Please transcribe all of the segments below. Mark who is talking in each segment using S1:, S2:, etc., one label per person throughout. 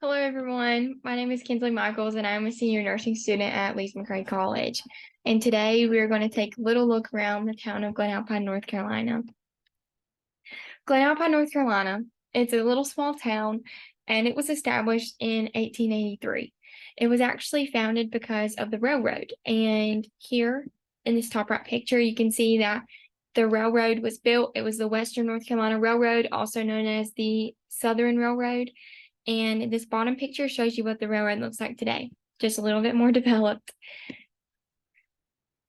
S1: Hello, everyone. My name is Kinsley Michaels, and I'm a senior nursing student at Lees McRae College. And today we are going to take a little look around the town of Glen Alpine, North Carolina. Glen Alpine, North Carolina, it's a little small town, and it was established in 1883. It was actually founded because of the railroad. And here in this top right picture, you can see that the railroad was built. It was the Western North Carolina Railroad, also known as the Southern Railroad. And this bottom picture shows you what the railroad looks like today, just a little bit more developed.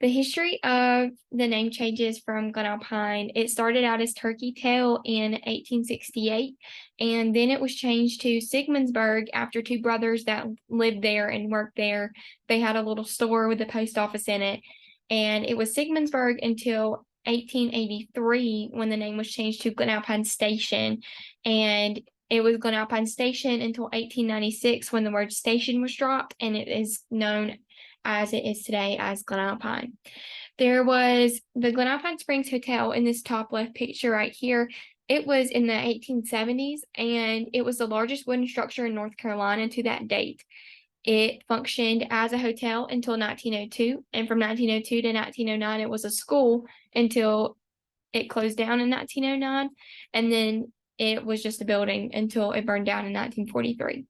S1: The history of the name changes from Glen Alpine. It started out as Turkey Tail in 1868, and then it was changed to Sigmundsburg after two brothers that lived there and worked there. They had a little store with a post office in it, and it was Sigmundsburg until 1883 when the name was changed to Glen Alpine Station, and it was Glen Alpine Station until 1896 when the word station was dropped, and it is known as it is today as Glen Alpine. There was the Glen Alpine Springs Hotel in this top left picture right here. It was in the 1870s, and it was the largest wooden structure in North Carolina to that date. It functioned as a hotel until 1902, and from 1902 to 1909, it was a school until it closed down in 1909, and then it was just a building until it burned down in 1943.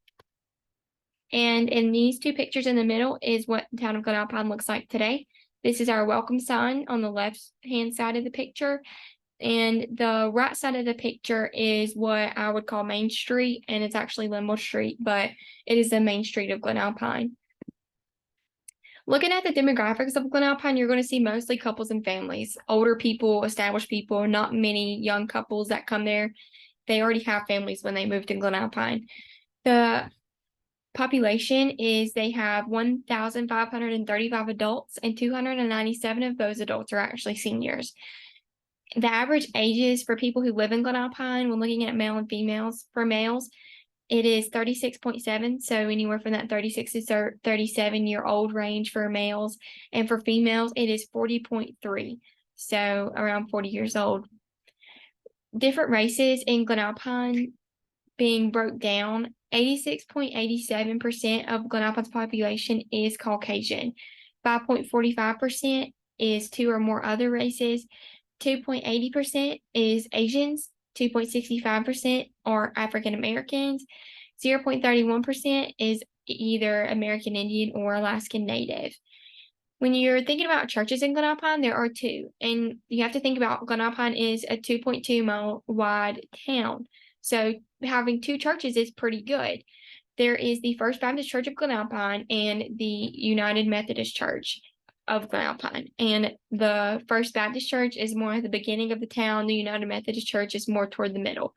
S1: And in these two pictures in the middle is what the town of Glen Alpine looks like today. This is our welcome sign on the left-hand side of the picture. And the right side of the picture is what I would call Main Street, and it's actually Linville Street, but it is the main street of Glen Alpine. Looking at the demographics of Glen Alpine, you're going to see mostly couples and families, older people, established people, not many young couples that come there. They already have families when they move to Glen Alpine. The population is they have 1,535 adults, and 297 of those adults are actually seniors. The average ages for people who live in Glen Alpine, when looking at male and females, for males, it is 36.7, so anywhere from that 36 to 37-year-old range for males, and for females, it is 40.3, so around 40 years old. Different races in Glen Alpine being broke down, 86.87% of Glen Alpine's population is Caucasian. 5.45% is two or more other races. 2.80% is Asians. 2.65% are African Americans. 0.31% is either American Indian or Alaskan Native. When you're thinking about churches in Glen Alpine, there are two. And you have to think about Glen Alpine is a 2.2 mile wide town. So having two churches is pretty good. There is the First Baptist Church of Glen Alpine and the United Methodist Church of Glen Alpine. And the First Baptist Church is more at the beginning of the town. The United Methodist Church is more toward the middle.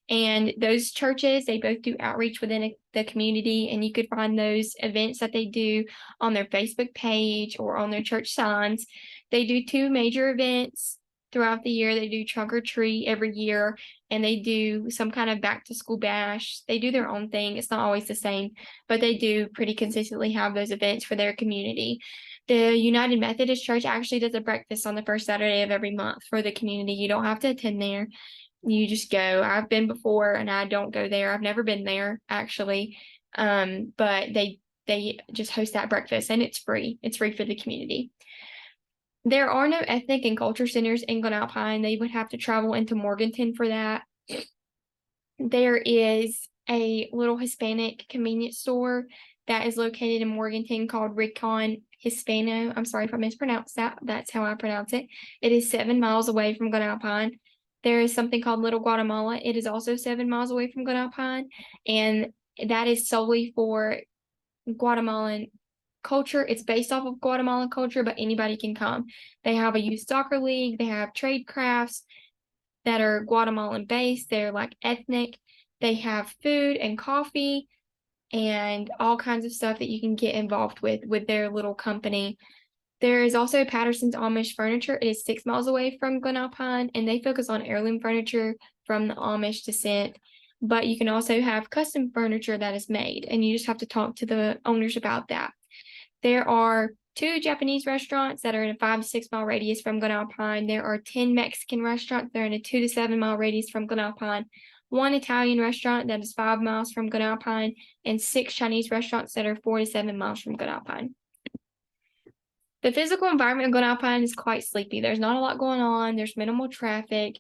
S1: And those churches, they both do outreach within the community, and you could find those events that they do on their Facebook page or on their church signs. They do two major events throughout the year. They do trunk or treat every year, and they do some kind of back to school bash. They do their own thing. It's not always the same, but they do pretty consistently have those events for their community. The United Methodist Church actually does a breakfast on the first Saturday of every month for the community. You don't have to attend there. You just go. I've been before, and I don't go there. I've never been there actually. But they just host that breakfast, and it's free. It's free for the community. There are no ethnic and culture centers in Glen Alpine. They would have to travel into Morganton for that. There is a little Hispanic convenience store that is located in Morganton called Rincon Hispano. I'm sorry if I mispronounced that. That's how I pronounce it. It is 7 miles away from Glen Alpine. There is something called Little Guatemala. It is also 7 miles away from Glen Alpine, and that is solely for Guatemalan culture. It's based off of Guatemalan culture, but anybody can come. They have a youth soccer league. They have trade crafts that are Guatemalan based. They're like ethnic. They have food and coffee and all kinds of stuff that you can get involved with their little company. There is also Patterson's Amish Furniture. It is 6 miles away from Glen Alpine, and they focus on heirloom furniture from the Amish descent. But you can also have custom furniture that is made, and you just have to talk to the owners about that. There are 2 Japanese restaurants that are in a 5 to 6 mile radius from Glen Alpine. There are 10 Mexican restaurants that are in a 2 to 7 mile radius from Glen Alpine. one Italian restaurant that is 5 miles from Glen Alpine, and 6 Chinese restaurants that are 4 to 7 miles from Glen Alpine. The physical environment of Glen Alpine is quite sleepy. There's not a lot going on. There's minimal traffic,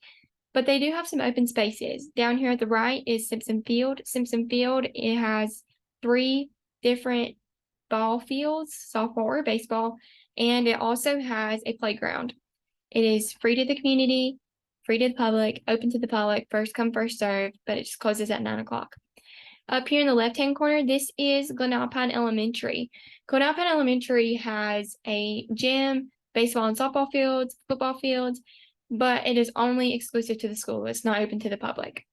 S1: but they do have some open spaces. Down here at the right is Simpson Field. Simpson Field, it has 3 different ball fields, softball or baseball, and it also has a playground. It is free to the community, free to the public, open to the public, first come, first serve, but it just closes at 9 o'clock. Up here in the left-hand corner, this is Glen Alpine Elementary. Glen Alpine Elementary has a gym, baseball and softball fields, football fields, but it is only exclusive to the school. It's not open to the public.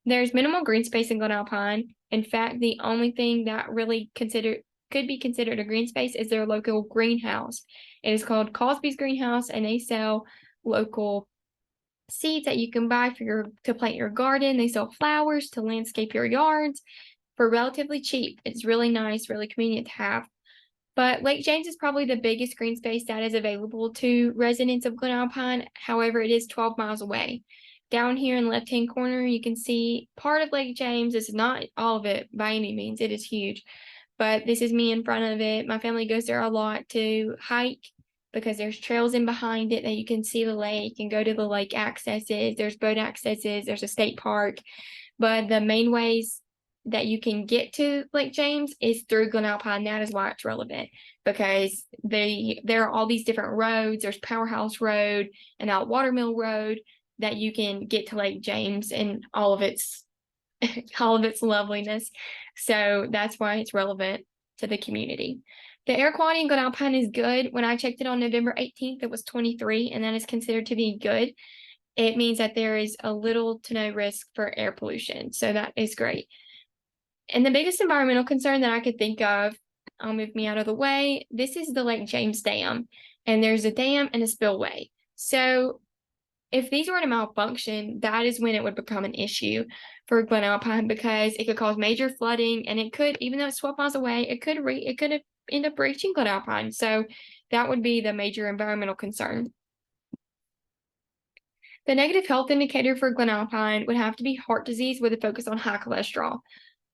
S1: There's minimal green space in Glen Alpine. In fact, the only thing that really could be considered a green space is their local greenhouse. It is called Cosby's Greenhouse, and they sell local seeds that you can buy to plant your garden. They sell flowers to landscape your yards for relatively cheap. It's really nice, really convenient to have. But Lake James is probably the biggest green space that is available to residents of Glen Alpine. However, it is 12 miles away. Down here in the left-hand corner, you can see part of Lake James. This is not all of it by any means. It is huge. But this is me in front of it. My family goes there a lot to hike because there's trails in behind it that you can see the lake and go to the lake accesses. There's boat accesses. There's a state park. But the main ways that you can get to Lake James is through Glen Alpine. That is why it's relevant, because there are all these different roads. There's Powerhouse Road and out Watermill Road that you can get to Lake James and all of its loveliness. So that's why it's relevant to the community. The air quality in Glen Alpine is good. When I checked it on November 18th, it was 23, and that is considered to be good. It means that there is a little to no risk for air pollution. So that is great. And the biggest environmental concern that I could think of, I'll move me out of the way. This is the Lake James Dam, and there's a dam and a spillway. So if these were to malfunction, that is when it would become an issue for Glen Alpine, because it could cause major flooding, and it could, even though it's 12 miles away, it could end up reaching Glen Alpine. So that would be the major environmental concern. The negative health indicator for Glen Alpine would have to be heart disease with a focus on high cholesterol.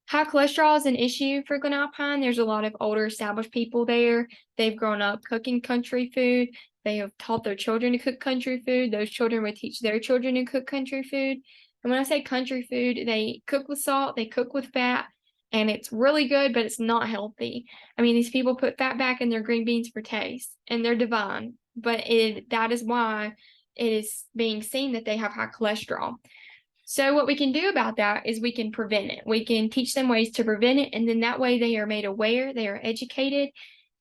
S1: High cholesterol is an issue for Glen Alpine. There's a lot of older established people there. They've grown up cooking country food. They have taught their children to cook country food. Those children would teach their children to cook country food. And when I say country food, they cook with salt, they cook with fat, and it's really good, but it's not healthy. I mean, these people put fat back in their green beans for taste, and they're divine. But that is why it is being seen that they have high cholesterol. So what we can do about that is we can prevent it. We can teach them ways to prevent it, and then that way they are made aware, they are educated,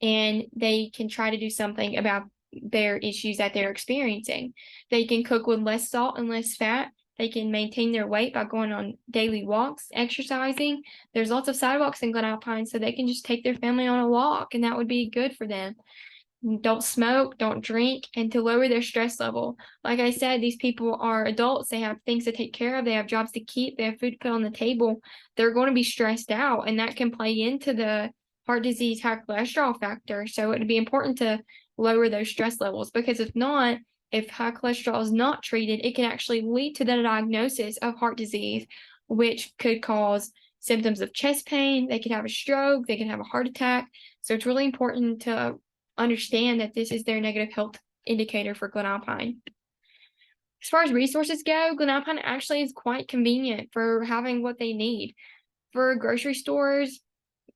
S1: and they can try to do something about their issues that they're experiencing. They can cook with less salt and less fat. They can maintain their weight by going on daily walks, exercising. There's lots of sidewalks in Glen Alpine, so they can just take their family on a walk, and that would be good for them. Don't smoke, don't drink, and to lower their stress level. Like I said, these people are adults. They have things to take care of. They have jobs to keep. They have food to put on the table. They're going to be stressed out, and that can play into the heart disease, high cholesterol factor. So it would be important to lower those stress levels, because if not, if high cholesterol is not treated, it can actually lead to the diagnosis of heart disease, which could cause symptoms of chest pain. They could have a stroke. They can have a heart attack. So it's really important to understand that this is their negative health indicator for Glen Alpine. As far as resources go, Glen Alpine actually is quite convenient for having what they need. For grocery stores,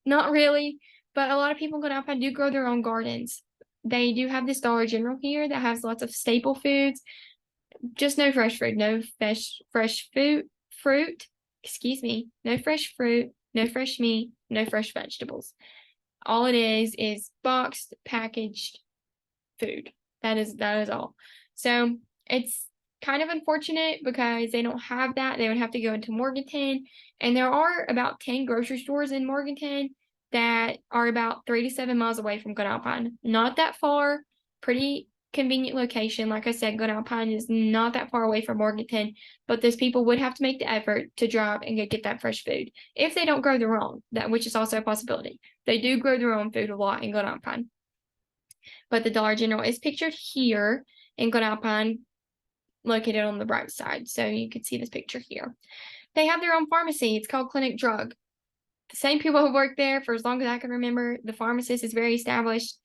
S1: not really, but a lot of people in Glen Alpine do grow their own gardens. They do have this Dollar General here that has lots of staple foods, just no fresh fruit, no fresh fruit, no fresh fruit, no fresh meat, no fresh vegetables. All it is boxed, packaged food. That is all. So it's kind of unfortunate because they don't have that. They would have to go into Morganton, and there are about 10 grocery stores in Morganton that are about 3 to 7 miles away from Glen Alpine. Not that far, pretty convenient location. Like I said, Glen Alpine is not that far away from Morganton, but those people would have to make the effort to drive and go get that fresh food if they don't grow their own, which is also a possibility. They do grow their own food a lot in Glen Alpine. But the Dollar General is pictured here in Glen Alpine, located on the right side. So you can see this picture here. They have their own pharmacy. It's called Clinic Drug. The same people who work there for as long as I can remember. The pharmacist is very established.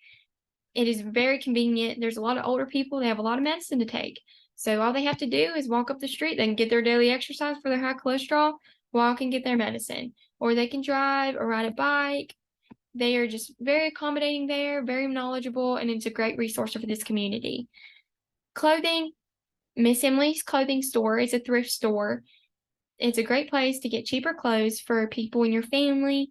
S1: It is very convenient. There's a lot of older people. They have a lot of medicine to take. So all they have to do is walk up the street. They can get their daily exercise for their high cholesterol, walk and get their medicine. Or they can drive or ride a bike. They are just very accommodating there, very knowledgeable, and it's a great resource for this community. Clothing, Miss Emily's Clothing Store is a thrift store. It's a great place to get cheaper clothes for people in your family.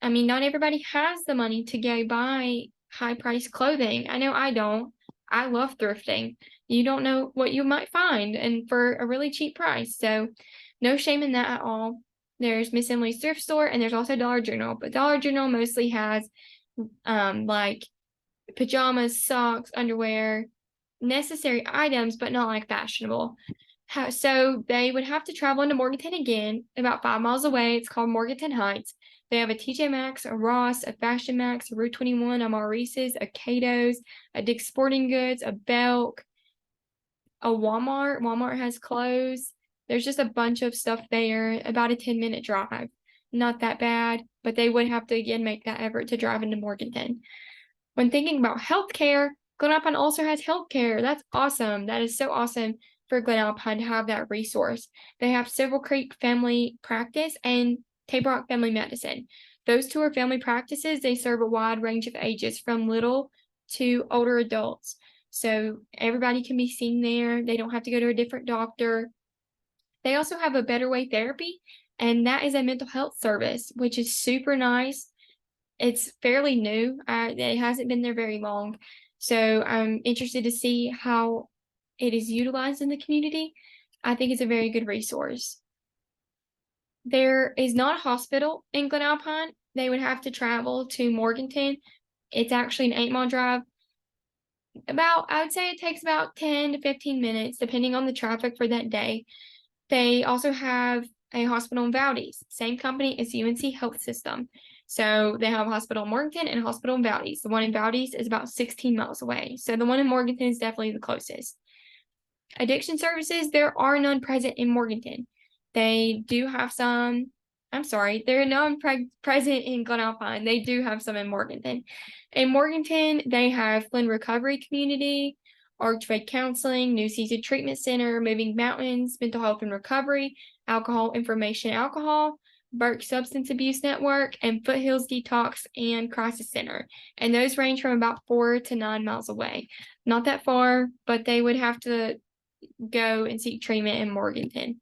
S1: I mean, not everybody has the money to go buy high-priced clothing. I know I don't. I love thrifting. You don't know what you might find, and for a really cheap price. So no shame in that at all. There's Miss Emily's thrift store, and there's also Dollar General. But Dollar General mostly has like pajamas, socks, underwear, necessary items, but not like fashionable. So they would have to travel into Morganton again, about 5 miles away. It's called Morganton Heights. They have a TJ Maxx, a Ross, a Fashion Max, a Route 21, a Maurice's, a Cato's, a Dick's Sporting Goods, a Belk, a Walmart. Walmart has clothes. There's just a bunch of stuff there, about a 10-minute drive. Not that bad, but they would have to, again, make that effort to drive into Morganton. When thinking about healthcare, Glen Alpine also has healthcare. That's awesome. That is so awesome for Glen Alpine to have that resource. They have Silver Creek Family Practice and Table Rock Family Medicine. Those two are family practices. They serve a wide range of ages, from little to older adults. So everybody can be seen there. They don't have to go to a different doctor. They also have a Better Way Therapy, and that is a mental health service, which is super nice. It's fairly new. It hasn't been there very long. So I'm interested to see how it is utilized in the community. I think it's a very good resource. There is not a hospital in Glen Alpine. They would have to travel to Morganton. It's actually an 8-mile drive. I would say it takes about 10 to 15 minutes, depending on the traffic for that day. They also have a hospital in Valdez, same company as UNC Health System. So they have a hospital in Morganton and a hospital in Valdez. The one in Valdez is about 16 miles away. So the one in Morganton is definitely the closest. Addiction services, there are none present in Morganton. They do have some, they're none present in Glen Alpine. They do have some in Morganton. In Morganton, they have Flynn Recovery Community, Archway Counseling, New Season Treatment Center, Moving Mountains, Mental Health and Recovery, Alcohol Information Alcohol, Burke Substance Abuse Network, and Foothills Detox and Crisis Center. And those range from about 4 to 9 miles away. Not that far, but they would have to go and seek treatment in Morganton.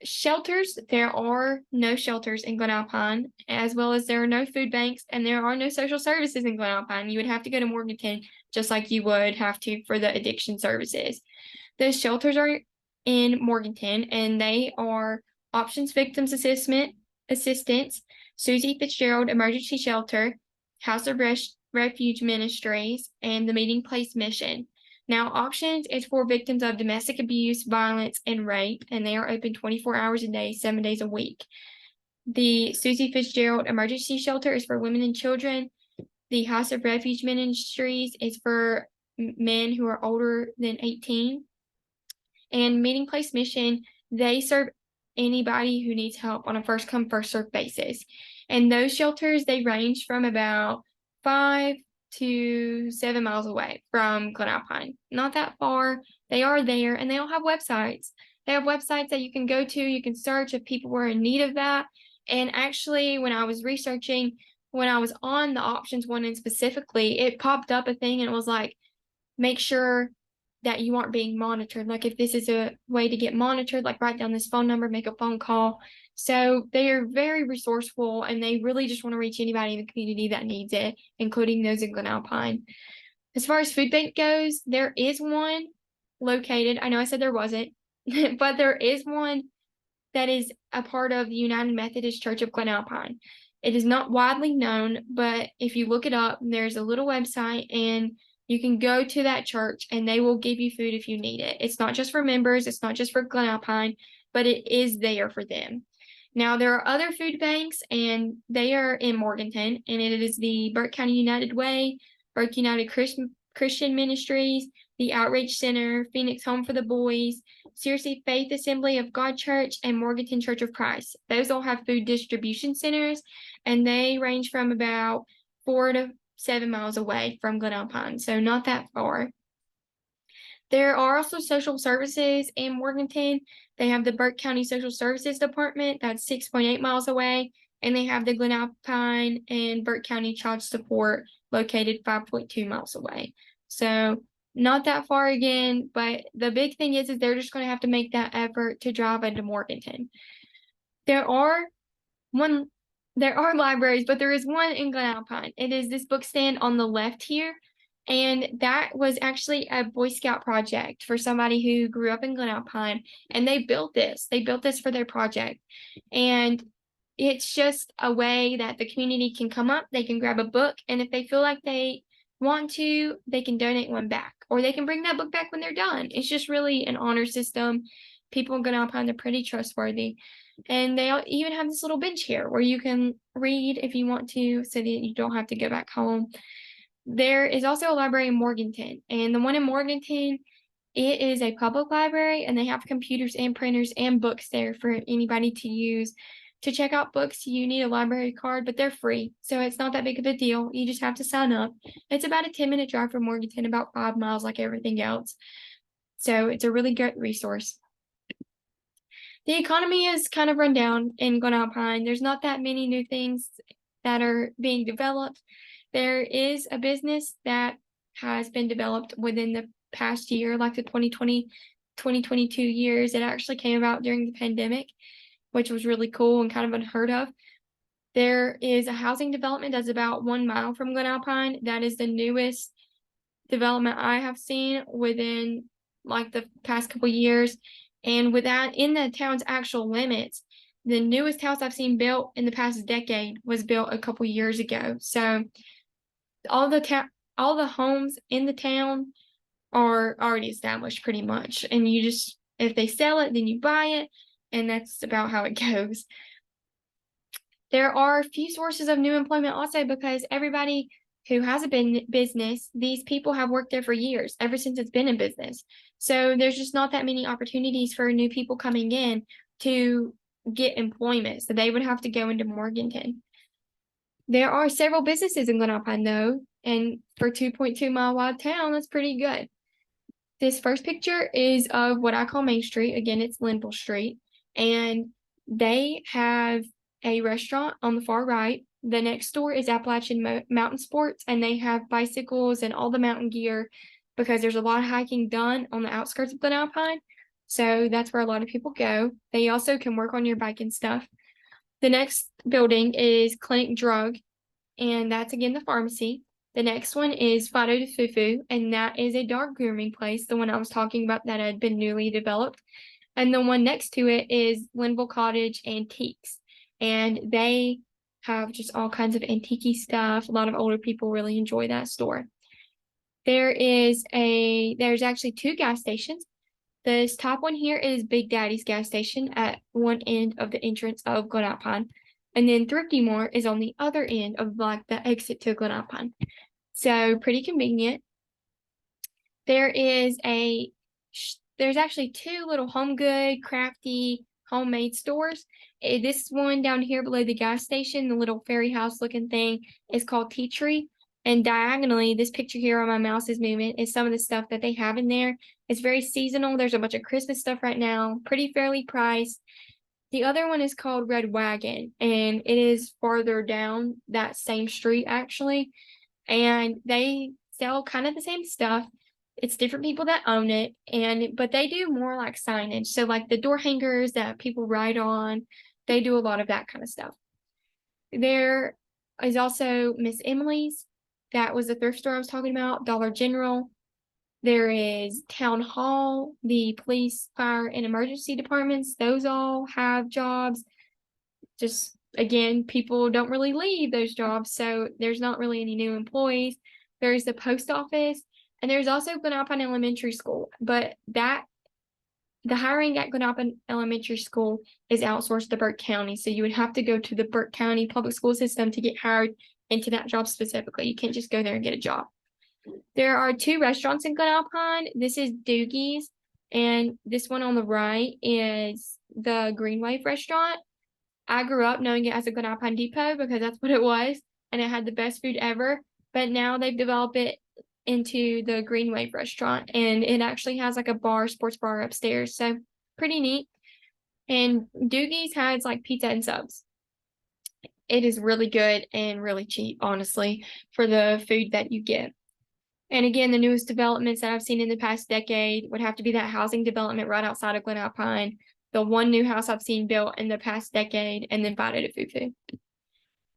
S1: Shelters, there are no shelters in Glen Alpine, as well as there are no food banks, and there are no social services in Glen Alpine. You would have to go to Morganton just like you would have to for the addiction services. The shelters are in Morganton, and they are Options Victims Assistance, Susie Fitzgerald Emergency Shelter, House of Refuge Ministries, and the Meeting Place Mission. Now, Options is for victims of domestic abuse, violence, and rape, and they are open 24 hours a day, 7 days a week. The Susie Fitzgerald Emergency Shelter is for women and children. The House of Refuge Ministries is for men who are older than 18. And Meeting Place Mission, they serve anybody who needs help on a first-come, first-served basis. And those shelters, they range from about 5 to 7 miles away from Glen Alpine. Not that far. They are there, and they all have websites. They have websites that you can go to. You can search if people were in need of that. And actually, when I was researching, when I was on the Options one and specifically, it popped up a thing and it was like, make sure that you aren't being monitored. Like, if this is a way to get monitored, like, write down this phone number, make a phone call. So they are very resourceful, and they really just want to reach anybody in the community that needs it, including those in Glen Alpine. As far as food bank goes, there is one located. I know I said there wasn't, but there is one that is a part of the United Methodist Church of Glen Alpine. It is not widely known, but if you look it up, there's a little website, and you can go to that church and they will give you food if you need it. It's not just for members. It's not just for Glen Alpine, but it is there for them. Now, there are other food banks, and they are in Morganton, and it is the Burke County United Way, Burke United Christian Ministries, the Outreach Center, Phoenix Home for the Boys, Searcy Faith Assembly of God Church, and Morganton Church of Christ. Those all have food distribution centers, and they range from about 4 to 7 miles away from Glen Alpine, so not that far. There are also social services in Morganton. They have the Burke County Social Services Department, that's 6.8 miles away, and they have the Glen Alpine and Burke County Child Support located 5.2 miles away. So not that far again, but the big thing is they're just going to have to make that effort to drive into Morganton. There are libraries, but there is one in Glen Alpine. It is this book stand on the left here. And that was actually a Boy Scout project for somebody who grew up in Glen Alpine, and they built this. They built this for their project. And it's just a way that the community can come up, they can grab a book, and if they feel like they want to, they can donate one back, or they can bring that book back when they're done. It's just really an honor system. People in Glen Alpine, they're pretty trustworthy. And they even have this little bench here where you can read if you want to, so that you don't have to go back home. There is also a library in Morganton, and the one in Morganton, it is a public library, and they have computers and printers and books there for anybody to use. To check out books, you need a library card, but they're free, so it's not that big of a deal. You just have to sign up. It's about a 10-minute drive from Morganton, about 5 miles like everything else. So it's a really good resource. The economy is kind of run down in Glen Alpine. There's not that many new things that are being developed. There is a business that has been developed within the past year, like the 2020, 2022 years. It actually came about during the pandemic, which was really cool and kind of unheard of. There is a housing development that's about 1 mile from Glen Alpine. That is the newest development I have seen within like the past couple years. And with that, in the town's actual limits, the newest house I've seen built in the past decade was built a couple years ago. So all the homes in the town are already established pretty much. And you just, if they sell it, then you buy it. And that's about how it goes. There are a few sources of new employment also, because everybody who has a business, these people have worked there for years, ever since it's been in business. So there's just not that many opportunities for new people coming in to get employment. So they would have to go into Morganton. There are several businesses in Glen Alpine though, and for 2.2 mile wide town, that's pretty good. This first picture is of what I call Main Street. Again, it's Linville Street, and they have a restaurant on the far right. The next door is Appalachian Mountain Sports, and they have bicycles and all the mountain gear because there's a lot of hiking done on the outskirts of Glen Alpine. So that's where a lot of people go. They also can work on your bike and stuff. The next building is Clinic Drug, and that's again the pharmacy. The next one is Fido de Fufu, and that is a dog grooming place, the one I was talking about that had been newly developed. And the one next to it is Linville Cottage Antiques, and they have just all kinds of antique stuff. A lot of older people really enjoy that store. There's actually 2 gas stations. This top one here is Big Daddy's gas station at one end of the entrance of Glen Alpine. And then Thrifty Mart is on the other end of like the exit to Glen Alpine. So pretty convenient. There's actually 2 little home good, crafty, homemade stores. This one down here below the gas station, the little fairy house looking thing, is called Tea Tree. And diagonally, this picture here on my mouse's movement is some of the stuff that they have in there. It's very seasonal. There's a bunch of Christmas stuff right now, pretty fairly priced. The other one is called Red Wagon, and it is farther down that same street actually. And they sell kind of the same stuff. It's different people that own it, but they do more like signage. So like the door hangers that people write on, they do a lot of that kind of stuff. There is also Miss Emily's. That was the thrift store I was talking about, Dollar General. There is Town Hall, the police, fire, and emergency departments. Those all have jobs. Just, again, people don't really leave those jobs, so there's not really any new employees. There's the post office, and there's also Glen Alpine Elementary School, but the hiring at Glen Alpine Elementary School is outsourced to Burke County, so you would have to go to the Burke County public school system to get hired into that job specifically. You can't just go there and get a job. There are 2 restaurants in Glen Alpine. This is Doogie's, And this one on the right is the Green Wave restaurant. I grew up knowing it as a Glen Alpine Depot because that's what it was, and it had the best food ever. But now they've developed it into the Green Wave restaurant, and it actually has like a bar, sports bar upstairs. So pretty neat. And Doogie's has like pizza and subs. It is really good and really cheap, honestly, for the food that you get. And again, the newest developments that I've seen in the past decade would have to be that housing development right outside of Glen Alpine, the one new house I've seen built in the past decade, and then Vita de Fufu.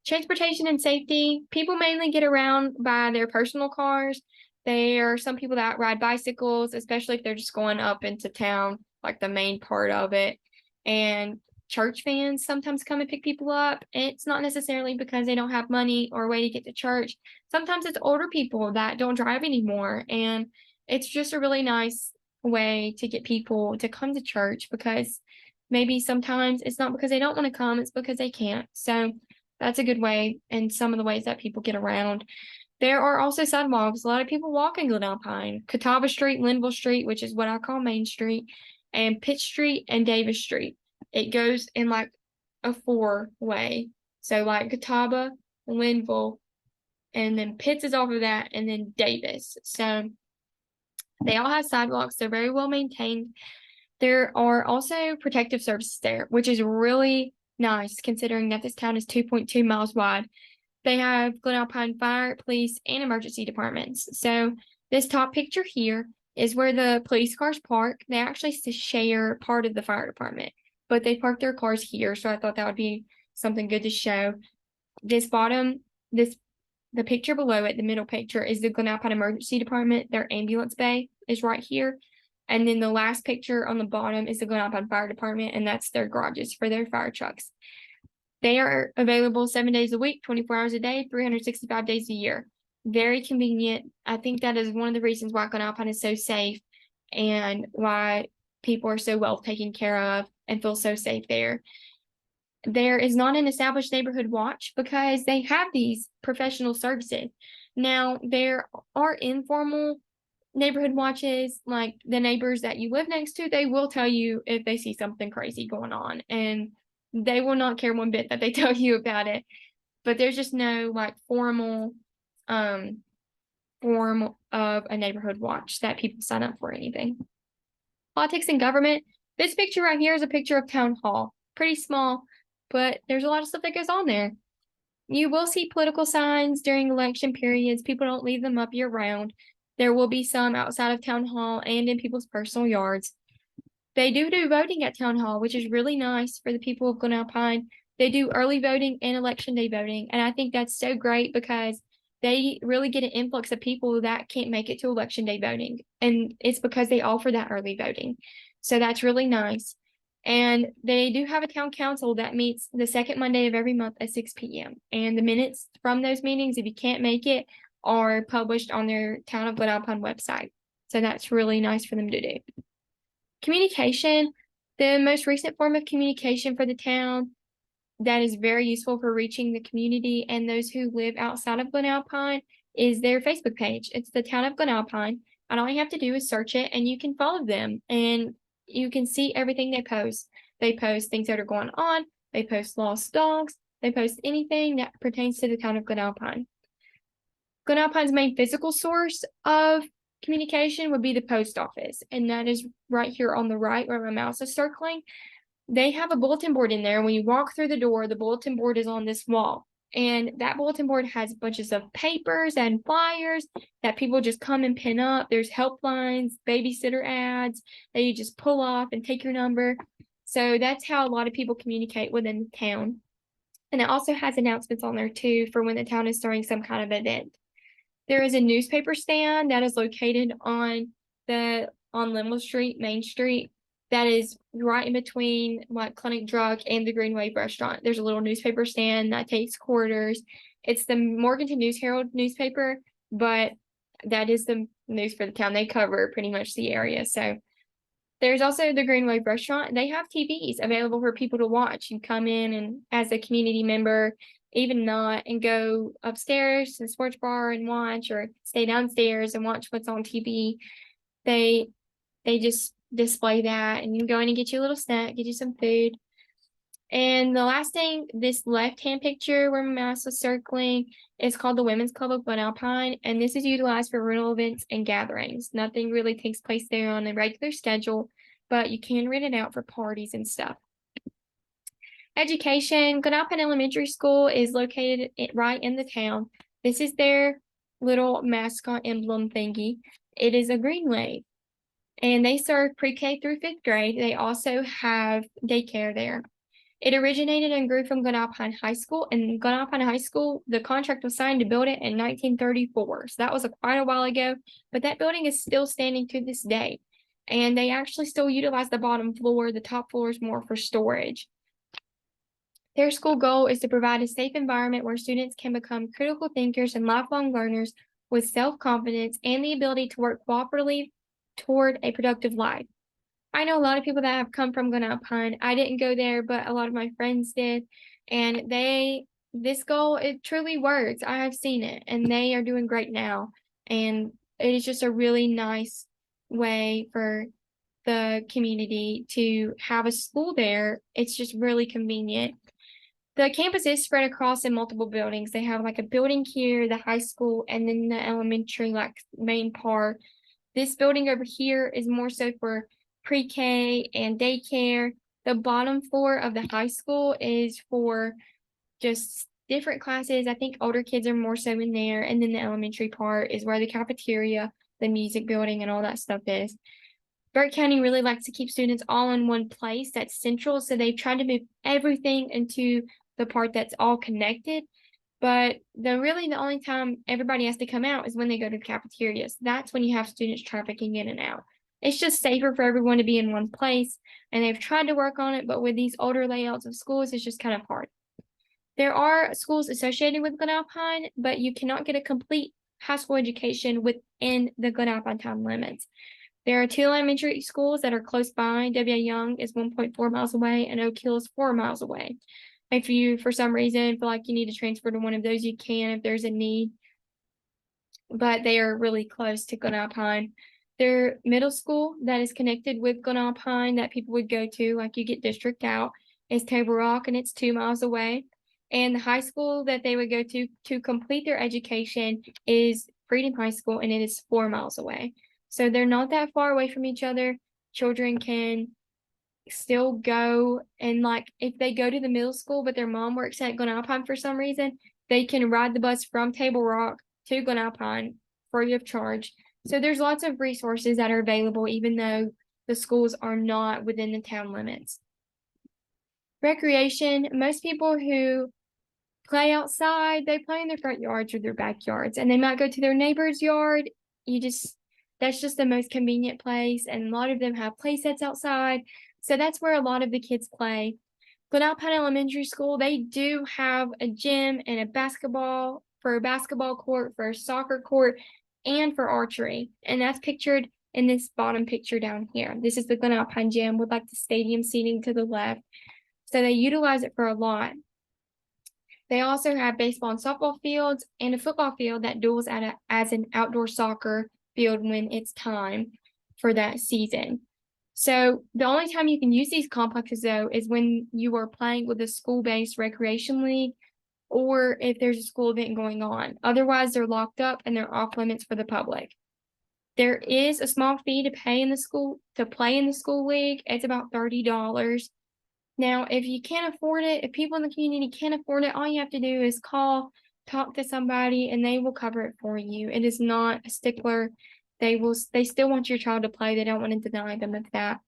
S1: Transportation and safety. People mainly get around by their personal cars. There are some people that ride bicycles, especially if they're just going up into town, like the main part of it. And church vans sometimes come and pick people up. It's not necessarily because they don't have money or a way to get to church. Sometimes it's older people that don't drive anymore. And it's just a really nice way to get people to come to church, because maybe sometimes it's not because they don't want to come, it's because they can't. So that's a good way, and some of the ways that people get around. There are also sidewalks. A lot of people walk in Glen Alpine. Catawba Street, Linville Street, which is what I call Main Street, and Pitt Street and Davis Street. It goes in like a four-way. So like Catawba, Linville, and then Pitts is off of that, and then Davis. So they all have sidewalks. They're very well maintained. There are also protective services there, which is really nice considering that this town is 2.2 miles wide. They have Glen Alpine Fire, Police, and Emergency departments. So this top picture here is where the police cars park. They actually share part of the fire department, but they park their cars here. So I thought that would be something good to show. The picture below it, the middle picture, is the Glen Alpine Emergency Department. Their ambulance bay is right here. And then the last picture on the bottom is the Glen Alpine Fire Department, and that's their garages for their fire trucks. They are available 7 days a week, 24 hours a day, 365 days a year. Very convenient. I think that is one of the reasons why Glen Alpine is so safe and why people are so well taken care of and feel so safe there. There is not an established neighborhood watch because they have these professional services. Now, there are informal neighborhood watches, like the neighbors that you live next to, they will tell you if they see something crazy going on, and they will not care one bit that they tell you about it. But there's just no like formal form of a neighborhood watch that people sign up for anything. Politics and government. This picture right here is a picture of town hall. Pretty small, but there's a lot of stuff that goes on there. You will see political signs during election periods. People don't leave them up year round. There will be some outside of town hall and in people's personal yards. They do voting at town hall, which is really nice for the people of Glen Alpine. They do early voting and election day voting, and I think that's so great because they really get an influx of people that can't make it to election day voting, and it's because they offer that early voting. So that's really nice. And they do have a town council that meets the second Monday of every month at 6 p.m. And the minutes from those meetings, if you can't make it, are published on their Town of Glen Alpine website. So that's really nice for them to do. Communication, the most recent form of communication for the town that is very useful for reaching the community and those who live outside of Glen Alpine is their Facebook page. It's the Town of Glen Alpine, and all you have to do is search it, and you can follow them, and you can see everything they post. They post things that are going on. They post lost dogs. They post anything that pertains to the town of Glen Alpine. Glen Alpine's main physical source of communication would be the post office, and that is right here on the right where my mouse is circling. They have a bulletin board in there. When you walk through the door, the bulletin board is on this wall. And that bulletin board has bunches of papers and flyers that people just come and pin up. There's helplines, babysitter ads that you just pull off and take your number. So that's how a lot of people communicate within the town. And it also has announcements on there too for when the town is throwing some kind of event. There is a newspaper stand that is located on Linville Street, Main Street, that is right in between like Clinic Drug and the Green Wave restaurant. There's a little newspaper stand that takes quarters. It's the Morganton News Herald newspaper, but that is the news for the town. They cover pretty much the area. So there's also the Green Wave restaurant. They have TVs available for people to watch. You come in and as a community member, even not, and go upstairs to the sports bar and watch, or stay downstairs and watch what's on TV. They just display that, and you can go in and get you a little snack, get you some food. And the last thing, this left-hand picture where my mouse was circling is called the Women's Club of Glen Alpine, and this is utilized for rental events and gatherings. Nothing really takes place there on a regular schedule, but you can rent it out for parties and stuff. Education, Glen Alpine Elementary School is located right in the town. This is their little mascot emblem thingy. It is a green wave, and they serve pre-K through 5th grade. They also have daycare there. It originated and grew from Glen Alpine High School. And Glen Alpine High School, the contract was signed to build it in 1934. So that was quite a while ago, but that building is still standing to this day. And they actually still utilize the bottom floor. The top floor is more for storage. Their school goal is to provide a safe environment where students can become critical thinkers and lifelong learners with self-confidence and the ability to work cooperatively toward a productive life. I know a lot of people that have come from Glen Alpine. I didn't go there, but a lot of my friends did. And this goal, it truly works. I have seen it, and they are doing great now. And it is just a really nice way for the community to have a school there. It's just really convenient. The campus is spread across in multiple buildings. They have like a building here, the high school, and then the elementary, like main part. This building over here is more so for pre-K and daycare. The bottom floor of the high school is for just different classes. I think older kids are more so in there. And then the elementary part is where the cafeteria, the music building, and all that stuff is. Burke County really likes to keep students all in one place that's central. So they've tried to move everything into the part that's all connected. But the only time everybody has to come out is when they go to the cafeterias. That's when you have students trafficking in and out. It's just safer for everyone to be in one place, and they've tried to work on it, but with these older layouts of schools, it's just kind of hard. There are schools associated with Glen Alpine, but you cannot get a complete high school education within the Glen Alpine town limits. There are 2 elementary schools that are close by. W.A. Young is 1.4 miles away, and Oak Hill is 4 miles away. If you, for some reason, feel like you need to transfer to one of those, you can if there's a need. But they are really close to Glen Alpine. Their middle school that is connected with Glen Alpine that people would go to, like you get district out, is Table Rock, and it's 2 miles away. And the high school that they would go to complete their education is Freedom High School, and it is 4 miles away. So they're not that far away from each other. Children can still go, and like if they go to the middle school but their mom works at Glen Alpine for some reason, they can ride the bus from Table Rock to Glen Alpine free of charge. So there's lots of resources that are available even though the schools are not within the town limits. Recreation, most people who play outside, they play in their front yards or their backyards, and they might go to their neighbor's yard. That's just the most convenient place, and a lot of them have play sets outside. So that's where a lot of the kids play. Glen Alpine Elementary School, they do have a gym and a basketball court, for a soccer court, and for archery. And that's pictured in this bottom picture down here. This is the Glen Alpine gym with like the stadium seating to the left. So they utilize it for a lot. They also have baseball and softball fields and a football field that duels as an outdoor soccer field when it's time for that season. So the only time you can use these complexes, though, is when you are playing with a school-based recreation league or if there's a school event going on. Otherwise, they're locked up and they're off limits for the public. There is a small fee to play in the school league. It's about $30. Now, if you can't afford it, if people in the community can't afford it, all you have to do is call, talk to somebody, and they will cover it for you. It is not a stickler. They still want your child to play. They don't want to deny them of that.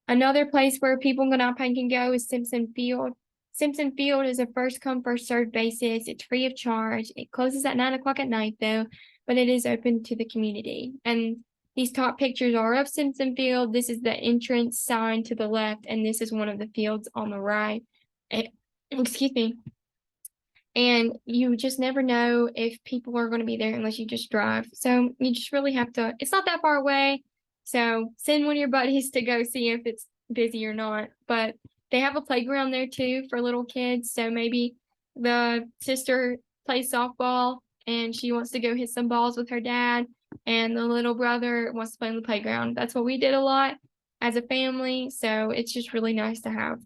S1: Another place where people in Glen Alpine can go is Simpson Field. Simpson Field is a first come, first served basis. It's free of charge. It closes at 9 o'clock at night, though, but it is open to the community. And these top pictures are of Simpson Field. This is the entrance sign to the left, and this is one of the fields on the right. Excuse me. And you just never know if people are going to be there unless you just drive. So you just really have to, it's not that far away. So send one of your buddies to go see if it's busy or not. But they have a playground there too for little kids. So maybe the sister plays softball and she wants to go hit some balls with her dad. and the little brother wants to play on the playground. That's what we did a lot as a family, so it's just really nice to have.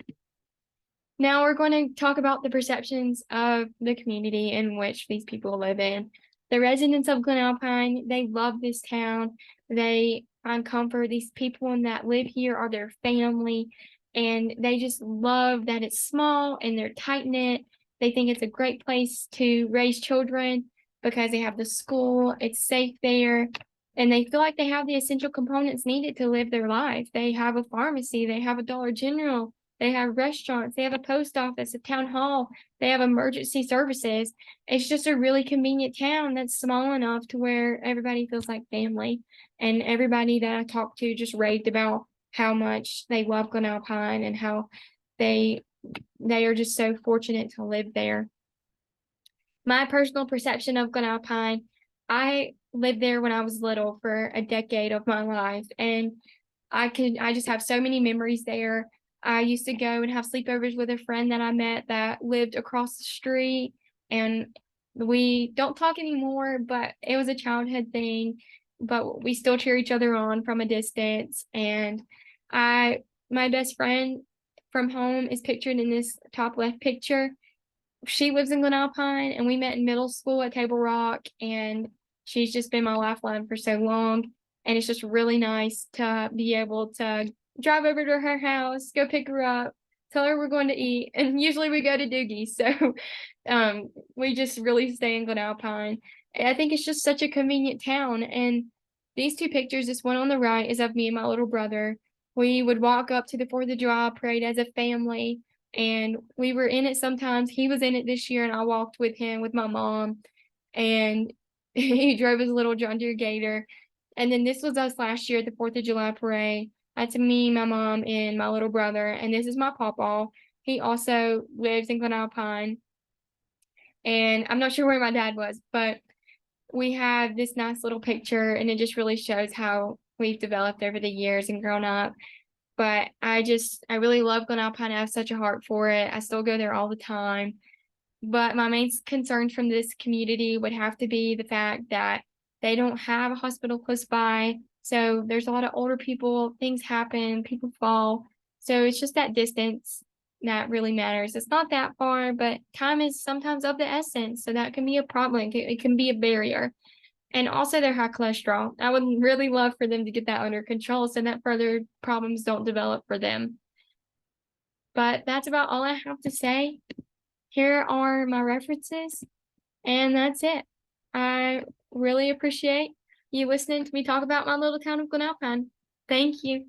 S1: Now we're going to talk about the perceptions of the community in which these people live in. The residents of Glen Alpine, they love this town. They find comfort. These people that live here are their family, and they just love that it's small and they're tight-knit. They think it's a great place to raise children because they have the school, it's safe there, and they feel like they have the essential components needed to live their life. They have a pharmacy, they have a Dollar General, they have restaurants, they have a post office, a town hall, they have emergency services. It's just a really convenient town that's small enough to where everybody feels like family. And everybody that I talked to just raved about how much they love Glen Alpine and how they are just so fortunate to live there. My personal perception of Glen Alpine, I lived there when I was little for a decade of my life, and I just have so many memories there. I used to go and have sleepovers with a friend that I met that lived across the street, and we don't talk anymore, but it was a childhood thing, but we still cheer each other on from a distance. And my best friend from home is pictured in this top left picture. She lives in Glen Alpine, and we met in middle school at Table Rock, and she's just been my lifeline for so long. And it's just really nice to be able to drive over to her house, go pick her up, tell her we're going to eat, and usually we go to Doogie's. So we just really stay in Glen Alpine. I think it's just such a convenient town. And these two pictures, this one on the right is of me and my little brother. We would walk up to the 4th of July parade as a family, and we were in it sometimes. He was in it this year, and I walked with him with my mom, and he drove his little John Deere Gator. And then this was us last year at the 4th of July parade. That's me, my mom, and my little brother. And this is my pawpaw. He also lives in Glen Alpine. And I'm not sure where my dad was, but we have this nice little picture, and it just really shows how we've developed over the years and grown up. But I really love Glen Alpine. I have such a heart for it. I still go there all the time. But my main concern from this community would have to be the fact that they don't have a hospital close by. So there's a lot of older people, things happen, people fall. So it's just that distance that really matters. It's not that far, but time is sometimes of the essence. So that can be a problem. It can be a barrier. And also their high cholesterol. I would really love for them to get that under control so that further problems don't develop for them. But that's about all I have to say. Here are my references, and that's it. I really appreciate you listening to me talk about my little town of Glen Alpine. Thank you.